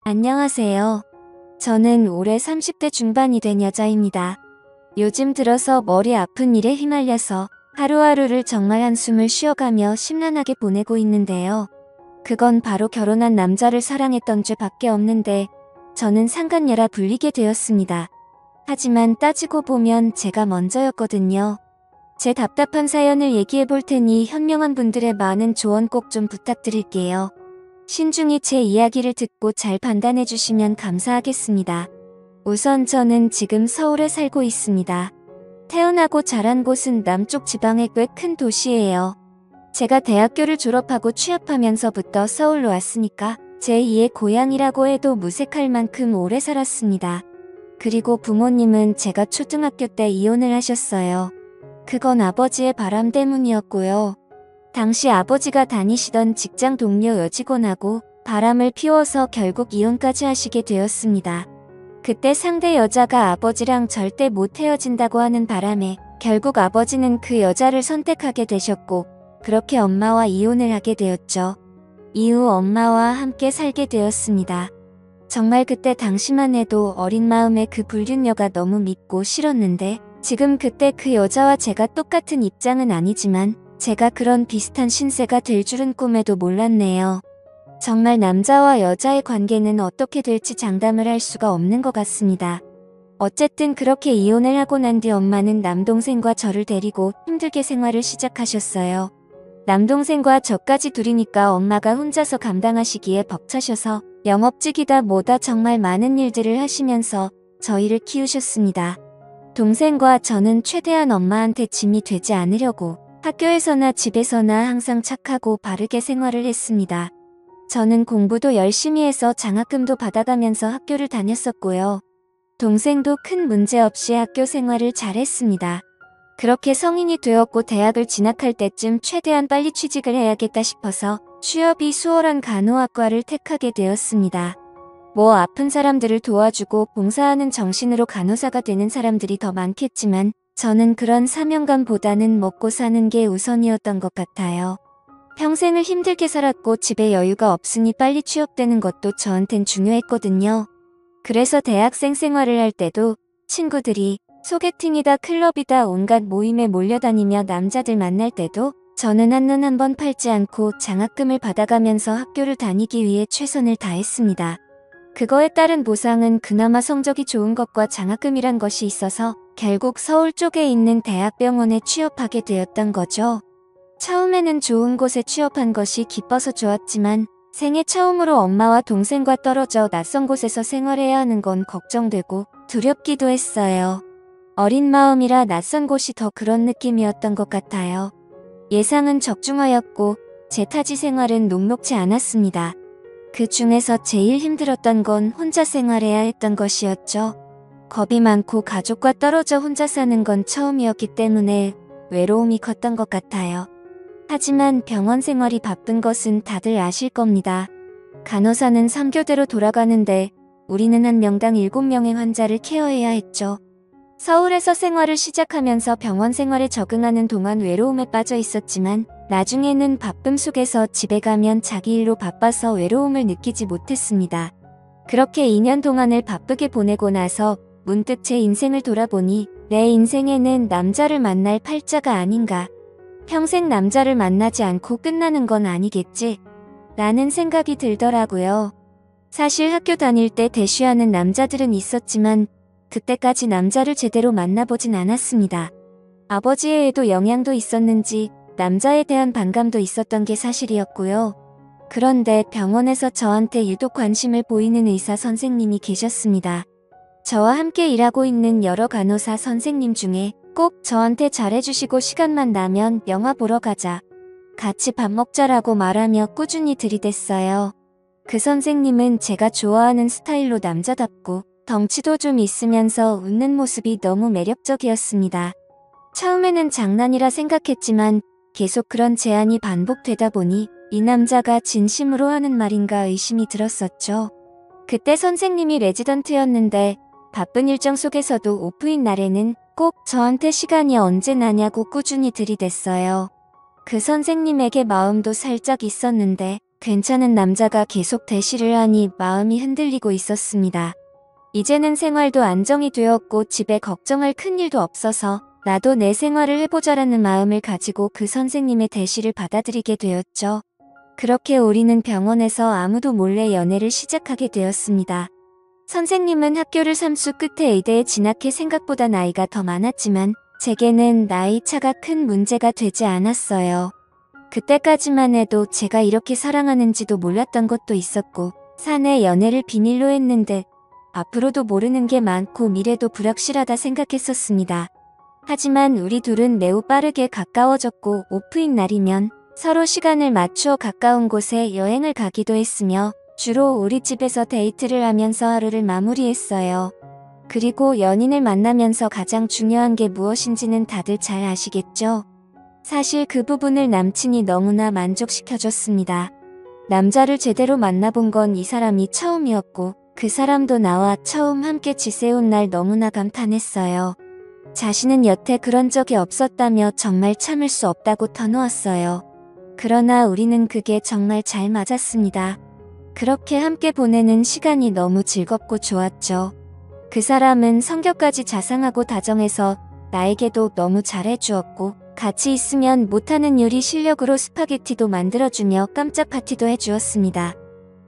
안녕하세요. 저는 올해 30대 중반이 된 여자입니다. 요즘 들어서 머리 아픈 일에 휘말려서 하루하루를 정말 한숨을 쉬어가며 심란하게 보내고 있는데요. 그건 바로 결혼한 남자를 사랑했던 죄밖에 없는데 저는 상간녀라 불리게 되었습니다. 하지만 따지고 보면 제가 먼저였거든요. 제 답답한 사연을 얘기해 볼 테니 현명한 분들의 많은 조언 꼭 좀 부탁드릴게요. 신중히 제 이야기를 듣고 잘 판단해 주시면 감사하겠습니다. 우선 저는 지금 서울에 살고 있습니다. 태어나고 자란 곳은 남쪽 지방의 꽤 큰 도시예요. 제가 대학교를 졸업하고 취업하면서부터 서울로 왔으니까 제2의 고향이라고 해도 무색할 만큼 오래 살았습니다. 그리고 부모님은 제가 초등학교 때 이혼을 하셨어요. 그건 아버지의 바람 때문이었고요. 당시 아버지가 다니시던 직장 동료 여직원하고 바람을 피워서 결국 이혼까지 하시게 되었습니다. 그때 상대 여자가 아버지랑 절대 못 헤어진다고 하는 바람에 결국 아버지는 그 여자를 선택하게 되셨고 그렇게 엄마와 이혼을 하게 되었죠. 이후 엄마와 함께 살게 되었습니다. 정말 그때 당시만 해도 어린 마음에 그 불륜녀가 너무 밉고 싫었는데 지금 그때 그 여자와 제가 똑같은 입장은 아니지만 제가 그런 비슷한 신세가 될 줄은 꿈에도 몰랐네요. 정말 남자와 여자의 관계는 어떻게 될지 장담을 할 수가 없는 것 같습니다. 어쨌든 그렇게 이혼을 하고 난 뒤 엄마는 남동생과 저를 데리고 힘들게 생활을 시작하셨어요. 남동생과 저까지 둘이니까 엄마가 혼자서 감당하시기에 벅차셔서 영업직이다 뭐다 정말 많은 일들을 하시면서 저희를 키우셨습니다. 동생과 저는 최대한 엄마한테 짐이 되지 않으려고 학교에서나 집에서나 항상 착하고 바르게 생활을 했습니다. 저는 공부도 열심히 해서 장학금도 받아가면서 학교를 다녔었고요. 동생도 큰 문제 없이 학교 생활을 잘했습니다. 그렇게 성인이 되었고 대학을 진학할 때쯤 최대한 빨리 취직을 해야겠다 싶어서 취업이 수월한 간호학과를 택하게 되었습니다. 뭐 아픈 사람들을 도와주고 봉사하는 정신으로 간호사가 되는 사람들이 더 많겠지만 저는 그런 사명감보다는 먹고 사는 게 우선이었던 것 같아요. 평생을 힘들게 살았고 집에 여유가 없으니 빨리 취업되는 것도 저한텐 중요했거든요. 그래서 대학생 생활을 할 때도 친구들이 소개팅이다 클럽이다 온갖 모임에 몰려다니며 남자들 만날 때도 저는 한눈 한번 팔지 않고 장학금을 받아가면서 학교를 다니기 위해 최선을 다했습니다. 그거에 따른 보상은 그나마 성적이 좋은 것과 장학금이란 것이 있어서 결국 서울 쪽에 있는 대학병원에 취업하게 되었던 거죠. 처음에는 좋은 곳에 취업한 것이 기뻐서 좋았지만 생애 처음으로 엄마와 동생과 떨어져 낯선 곳에서 생활해야 하는 건 걱정되고 두렵기도 했어요. 어린 마음이라 낯선 곳이 더 그런 느낌이었던 것 같아요. 예상은 적중하였고 제 타지 생활은 녹록지 않았습니다. 그 중에서 제일 힘들었던 건 혼자 생활해야 했던 것이었죠. 겁이 많고 가족과 떨어져 혼자 사는 건 처음이었기 때문에 외로움이 컸던 것 같아요. 하지만 병원 생활이 바쁜 것은 다들 아실 겁니다. 간호사는 3교대로 돌아가는데 우리는 한 명당 7명의 환자를 케어해야 했죠. 서울에서 생활을 시작하면서 병원 생활에 적응하는 동안 외로움에 빠져 있었지만 나중에는 바쁨 속에서 집에 가면 자기 일로 바빠서 외로움을 느끼지 못했습니다. 그렇게 2년 동안을 바쁘게 보내고 나서 문득 제 인생을 돌아보니 내 인생에는 남자를 만날 팔자가 아닌가. 평생 남자를 만나지 않고 끝나는 건 아니겠지? 라는 생각이 들더라고요. 사실 학교 다닐 때 대쉬하는 남자들은 있었지만 그때까지 남자를 제대로 만나보진 않았습니다. 아버지의 애도 영향도 있었는지 남자에 대한 반감도 있었던 게 사실이었고요. 그런데 병원에서 저한테 유독 관심을 보이는 의사 선생님이 계셨습니다. 저와 함께 일하고 있는 여러 간호사 선생님 중에 꼭 저한테 잘해주시고 시간만 나면 영화 보러 가자, 같이 밥 먹자라고 말하며 꾸준히 들이댔어요. 그 선생님은 제가 좋아하는 스타일로 남자답고 덩치도 좀 있으면서 웃는 모습이 너무 매력적이었습니다. 처음에는 장난이라 생각했지만 계속 그런 제안이 반복되다 보니 이 남자가 진심으로 하는 말인가 의심이 들었었죠. 그때 선생님이 레지던트였는데 바쁜 일정 속에서도 오프인 날에는 꼭 저한테 시간이 언제 나냐고 꾸준히 들이댔어요. 그 선생님에게 마음도 살짝 있었는데 괜찮은 남자가 계속 대시를 하니 마음이 흔들리고 있었습니다. 이제는 생활도 안정이 되었고 집에 걱정할 큰일도 없어서 나도 내 생활을 해보자라는 마음을 가지고 그 선생님의 대시를 받아들이게 되었죠. 그렇게 우리는 병원에서 아무도 몰래 연애를 시작하게 되었습니다. 선생님은 학교를 3수 끝에 의대에 진학해 생각보다 나이가 더 많았지만 제게는 나이 차가 큰 문제가 되지 않았어요. 그때까지만 해도 제가 이렇게 사랑하는지도 몰랐던 것도 있었고 사내 연애를 비밀로 했는데 앞으로도 모르는 게 많고 미래도 불확실하다 생각했었습니다. 하지만 우리 둘은 매우 빠르게 가까워졌고 오프인 날이면 서로 시간을 맞추어 가까운 곳에 여행을 가기도 했으며 주로 우리 집에서 데이트를 하면서 하루를 마무리했어요. 그리고 연인을 만나면서 가장 중요한 게 무엇인지는 다들 잘 아시겠죠? 사실 그 부분을 남친이 너무나 만족시켜줬습니다. 남자를 제대로 만나본 건 이 사람이 처음이었고 그 사람도 나와 처음 함께 지새운 날 너무나 감탄했어요. 자신은 여태 그런 적이 없었다며 정말 참을 수 없다고 터놓았어요. 그러나 우리는 그게 정말 잘 맞았습니다. 그렇게 함께 보내는 시간이 너무 즐겁고 좋았죠. 그 사람은 성격까지 자상하고 다정해서 나에게도 너무 잘해주었고 같이 있으면 못하는 요리 실력으로 스파게티도 만들어주며 깜짝 파티도 해주었습니다.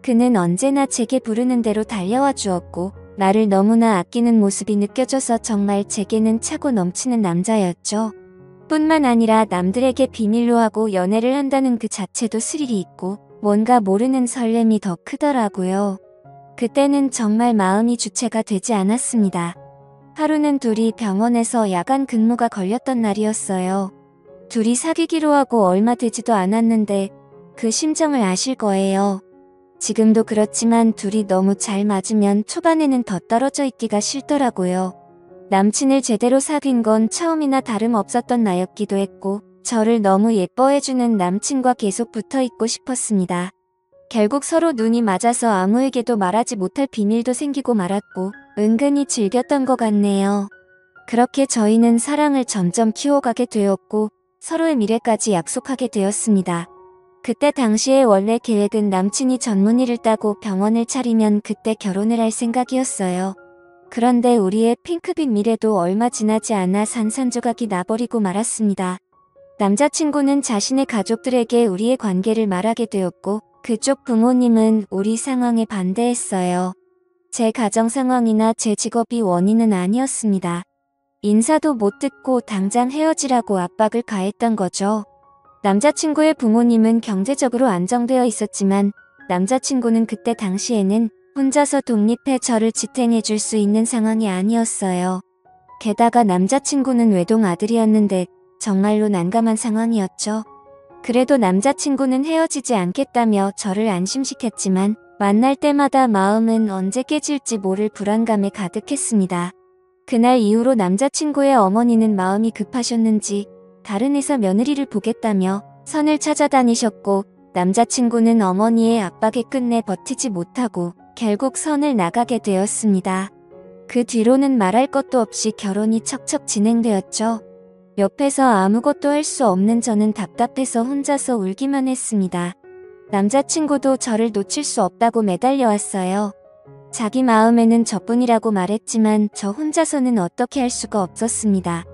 그는 언제나 제게 부르는 대로 달려와 주었고 나를 너무나 아끼는 모습이 느껴져서 정말 제게는 차고 넘치는 남자였죠. 뿐만 아니라 남들에게 비밀로 하고 연애를 한다는 그 자체도 스릴이 있고 뭔가 모르는 설렘이 더 크더라고요. 그때는 정말 마음이 주체가 되지 않았습니다. 하루는 둘이 병원에서 야간 근무가 걸렸던 날이었어요. 둘이 사귀기로 하고 얼마 되지도 않았는데 그 심정을 아실 거예요. 지금도 그렇지만 둘이 너무 잘 맞으면 초반에는 더 떨어져 있기가 싫더라고요. 남친을 제대로 사귄 건 처음이나 다름없었던 나였기도 했고 저를 너무 예뻐해주는 남친과 계속 붙어있고 싶었습니다. 결국 서로 눈이 맞아서 아무에게도 말하지 못할 비밀도 생기고 말았고 은근히 즐겼던 것 같네요. 그렇게 저희는 사랑을 점점 키워가게 되었고 서로의 미래까지 약속하게 되었습니다. 그때 당시에 원래 계획은 남친이 전문의를 따고 병원을 차리면 그때 결혼을 할 생각이었어요. 그런데 우리의 핑크빛 미래도 얼마 지나지 않아 산산조각이 나버리고 말았습니다. 남자친구는 자신의 가족들에게 우리의 관계를 말하게 되었고 그쪽 부모님은 우리 상황에 반대했어요. 제 가정 상황이나 제 직업이 원인은 아니었습니다. 인사도 못 듣고 당장 헤어지라고 압박을 가했던 거죠. 남자친구의 부모님은 경제적으로 안정되어 있었지만 남자친구는 그때 당시에는 혼자서 독립해 저를 지탱해 줄 수 있는 상황이 아니었어요. 게다가 남자친구는 외동 아들이었는데 정말로 난감한 상황이었죠. 그래도 남자친구는 헤어지지 않겠다며 저를 안심시켰지만 만날 때마다 마음은 언제 깨질지 모를 불안감에 가득했습니다. 그날 이후로 남자친구의 어머니는 마음이 급하셨는지 다른 회사 며느리를 보겠다며 선을 찾아다니셨고 남자친구는 어머니의 압박에 끝내 버티지 못하고 결국 선을 나가게 되었습니다. 그 뒤로는 말할 것도 없이 결혼이 척척 진행되었죠. 옆에서 아무것도 할 수 없는 저는 답답해서 혼자서 울기만 했습니다. 남자친구도 저를 놓칠 수 없다고 매달려 왔어요. 자기 마음에는 저뿐이라고 말했지만 저 혼자서는 어떻게 할 수가 없었습니다.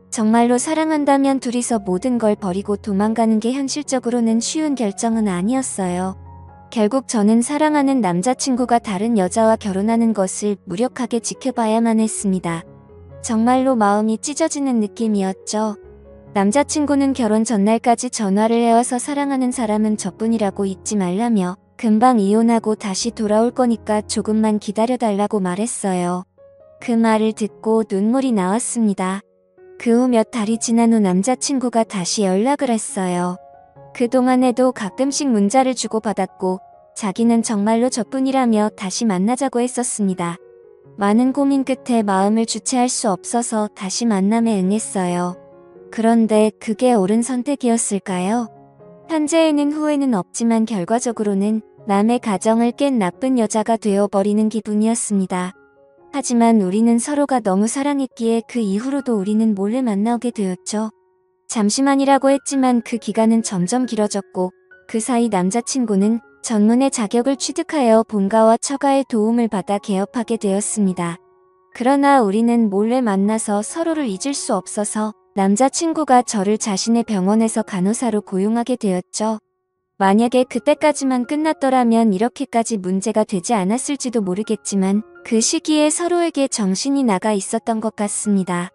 정말로 사랑한다면 둘이서 모든 걸 버리고 도망가는 게 현실적으로는 쉬운 결정은 아니었어요. 결국 저는 사랑하는 남자친구가 다른 여자와 결혼하는 것을 무력하게 지켜봐야만 했습니다. 정말로 마음이 찢어지는 느낌이었죠. 남자친구는 결혼 전날까지 전화를 해와서 사랑하는 사람은 저뿐이라고 잊지 말라며 금방 이혼하고 다시 돌아올 거니까 조금만 기다려달라고 말했어요. 그 말을 듣고 눈물이 나왔습니다. 그 후 몇 달이 지난 후 남자친구가 다시 연락을 했어요. 그동안에도 가끔씩 문자를 주고받았고 자기는 정말로 저뿐이라며 다시 만나자고 했었습니다. 많은 고민 끝에 마음을 주체할 수 없어서 다시 만남에 응했어요. 그런데 그게 옳은 선택이었을까요? 현재에는 후회는 없지만 결과적으로는 남의 가정을 깬 나쁜 여자가 되어버리는 기분이었습니다. 하지만 우리는 서로가 너무 사랑했기에 그 이후로도 우리는 몰래 만나오게 되었죠. 잠시만이라고 했지만 그 기간은 점점 길어졌고 그 사이 남자친구는 전문의 자격을 취득하여 본가와 처가의 도움을 받아 개업하게 되었습니다. 그러나 우리는 몰래 만나서 서로를 잊을 수 없어서 남자친구가 저를 자신의 병원에서 간호사로 고용하게 되었죠. 만약에 그때까지만 끝났더라면 이렇게까지 문제가 되지 않았을지도 모르겠지만 그 시기에 서로에게 정신이 나가 있었던 것 같습니다.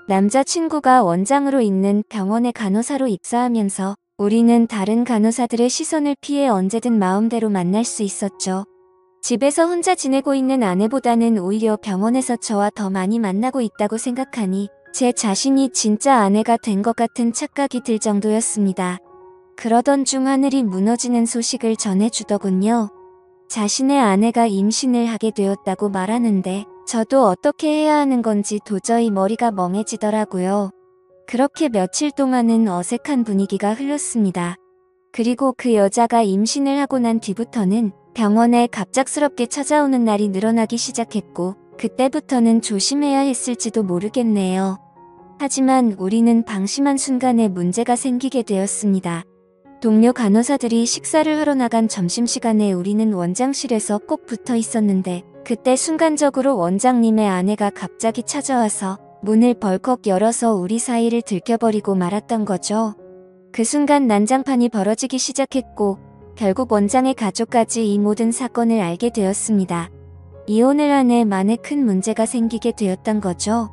남자친구가 원장으로 있는 병원의 간호사로 입사하면서 우리는 다른 간호사들의 시선을 피해 언제든 마음대로 만날 수 있었죠. 집에서 혼자 지내고 있는 아내보다는 오히려 병원에서 저와 더 많이 만나고 있다고 생각하니 제 자신이 진짜 아내가 된 것 같은 착각이 들 정도였습니다. 그러던 중 하늘이 무너지는 소식을 전해주더군요. 자신의 아내가 임신을 하게 되었다고 말하는데 저도 어떻게 해야 하는 건지 도저히 머리가 멍해지더라고요. 그렇게 며칠 동안은 어색한 분위기가 흘렀습니다. 그리고 그 여자가 임신을 하고 난 뒤부터는 병원에 갑작스럽게 찾아오는 날이 늘어나기 시작했고 그때부터는 조심해야 했을지도 모르겠네요. 하지만 우리는 방심한 순간에 문제가 생기게 되었습니다. 동료 간호사들이 식사를 하러 나간 점심시간에 우리는 원장실에서 꼭 붙어 있었는데 그때 순간적으로 원장님의 아내가 갑자기 찾아와서 문을 벌컥 열어서 우리 사이를 들켜버리고 말았던 거죠. 그 순간 난장판이 벌어지기 시작했고 결국 원장의 가족까지 이 모든 사건을 알게 되었습니다. 이혼을 한 해 만에 큰 문제가 생기게 되었던 거죠.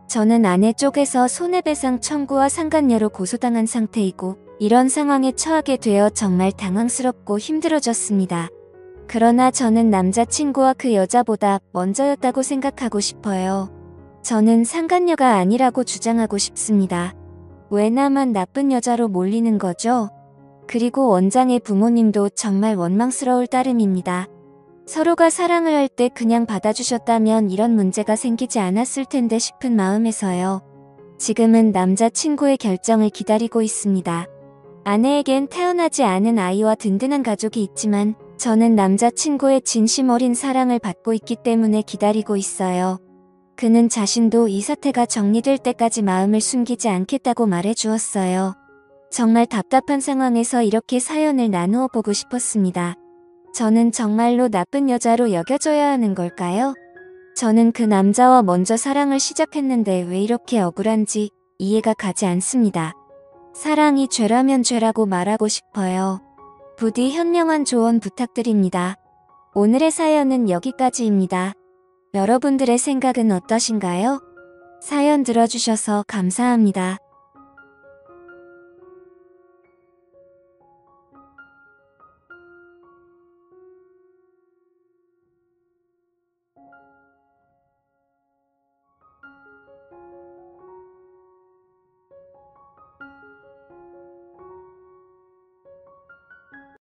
저는 아내 쪽에서 손해배상 청구와 상간녀로 고소당한 상태이고 이런 상황에 처하게 되어 정말 당황스럽고 힘들어졌습니다. 그러나 저는 남자친구와 그 여자보다 먼저였다고 생각하고 싶어요. 저는 상간녀가 아니라고 주장하고 싶습니다. 왜 나만 나쁜 여자로 몰리는 거죠? 그리고 원장의 부모님도 정말 원망스러울 따름입니다. 서로가 사랑을 할 때 그냥 받아주셨다면 이런 문제가 생기지 않았을 텐데 싶은 마음에서요. 지금은 남자친구의 결정을 기다리고 있습니다. 아내에겐 태어나지 않은 아이와 든든한 가족이 있지만 저는 남자친구의 진심 어린 사랑을 받고 있기 때문에 기다리고 있어요. 그는 자신도 이 사태가 정리될 때까지 마음을 숨기지 않겠다고 말해주었어요. 정말 답답한 상황에서 이렇게 사연을 나누어 보고 싶었습니다. 저는 정말로 나쁜 여자로 여겨져야 하는 걸까요? 저는 그 남자와 먼저 사랑을 시작했는데 왜 이렇게 억울한지 이해가 가지 않습니다. 사랑이 죄라면 죄라고 말하고 싶어요. 부디 현명한 조언 부탁드립니다. 오늘의 사연은 여기까지입니다. 여러분들의 생각은 어떠신가요? 사연 들어주셔서 감사합니다.